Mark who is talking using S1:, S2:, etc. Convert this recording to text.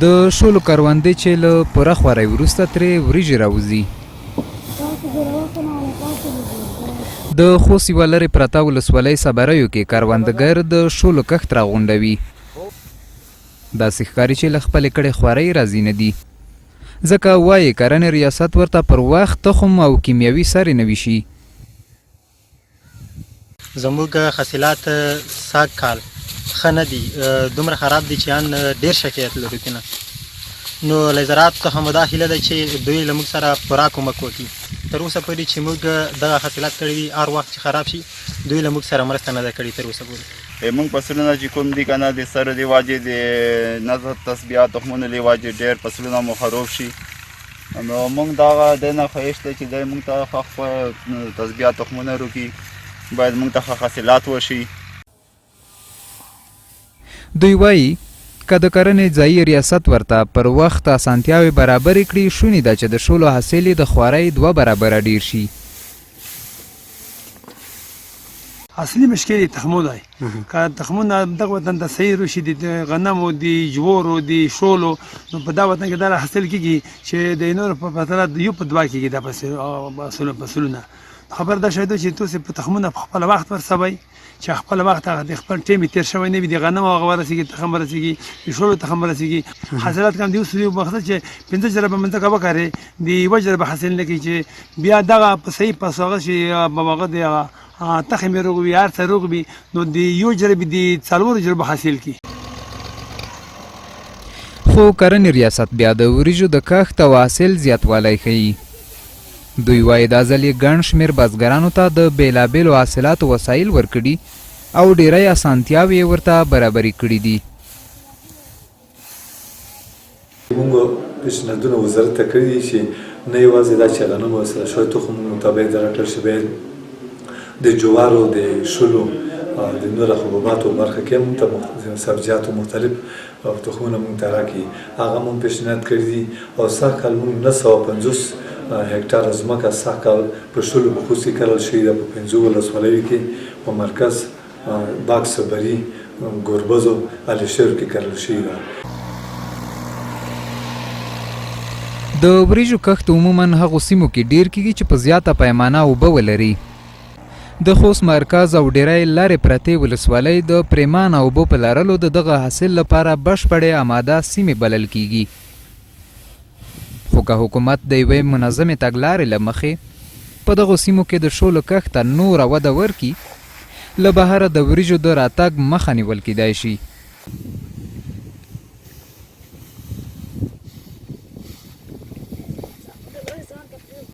S1: د شولو کروندې چې له پوره خوارۍ وروسته ترې وریجې راوځي. د خوست یوه لرې پرته ولسوالۍ صبریو کې کروندګر د شولو کښت راغونډوي. داسې ښکاري چې له خپلې کړې خوارۍ راضي نه دي، ځکه وایي کرنې ریاست ورته پر وخت تخم او کیمیاوي سرې نه ویشي.
S2: زموږ حاصلات سږ کال ښه نه دي، دومره خراب دي چې ان ډېر شکایت لرو که نه. نو له زراعت څخه مو دا هیله ده چې دوی له موږ سره پوره کومک وکړي. تر اوسه پورې چې موږ دغه حاصلات کړي وي، هر وخت چې خراب شي دوی له موږ سره مرسته نه ده کړې تر اوسه پورې.
S3: موږ فصلونه چې کوم دي که نه د سره د واجې د نه تسبیه تخمونه له واجې ډېر فصلونه مو خراب شي. نو موږ دغه دی نه خواهش دی چې دی موږ ته ښه تسبیه تخمونه روکي، باید موږ ته ښه حاصلات وشي.
S1: دوی وایي که د کرنې ځایي ریاست ورته پر وخت اسانتیاوې برابرې کړي، شونې ده چې د شولو حاصل یې د خوارۍ 2 برابره ډیر شي.
S4: اصلي مشکل یې تخمونه دی. که تخمونه دغه وطن ته صحیح روشي، د غنمو، د جوارو، د شولو، نو په دا وطن کې دا حاصل کېږي چې د نورو په پرتله یو په 2 کېږي دا فصلونه. خبر دا شاید چې تاسو په تخمونه په خپل وخت ورسوئ، چې خپل وخت د خپل ټیم تیر شوی نه وي، د غنمو هغه ورسېږي، تخم ورسېږي، د شولو تخم ورسېږي. حاصلات کم دي. اوس یو مقصد چې 5 جره به منځکه وکړې، د 1 جره به حاصل نه کړي، چې بیا دغه په صحیح پسوغه شي هغه د تخم یې روغ وي، هر څه روغ وي، نو د 1 جره به د 4 جره به حاصل کړي.
S1: خو کرنې ریاست بیا د وریجو د کښت او حاصل زیاتوالی ښیي. دوی وایي دا ځل یې ګڼ شمېر بزګرانو ته د بېلابېلو حاصلاتو وسایل ورکړي او ډېری اسانتیاوې یې ورته برابرې کړي دي.
S5: موږ پیشنهادونه وزارت ته کړي دي چې نه یوازې دا چې غنم او شوی تخمونو مطابق راکړل شي، باید د جوارو، د شولو، د نورو حبوباتو برخه کې موږ ته سبزیجاتو مختلف تخمونه موږ ته راکړي. هغه موږ پیشنهاد کړي دي. او سږ کال موږ 950 هکټاره ځمکه سږ کال په شولو په خصوصي کرل شوې ده. په 5 ولسوالیو کې په مرکز، باغ صبري، ګوربزو، الیشیر کې کرل شوې ده.
S1: د وریجو کښت عموماً هغو سیمو کې ډیر کیږي چې په زیاته پیمانه اوبه ولري. د خوست مرکز او ډیری لارې پرتې ولسوالۍ د پریمانه اوبو په لرلو د دغه حاصل لپاره بشپړې آماده سیمې بلل کیږي. خو که حکومت د یوې منظمې تګلارې له مخې په دغو سیمو کې د شولو کښت ته نوره وده ورکړي، له بهره د وریجو د راتګ مخه نیول کیدای شي.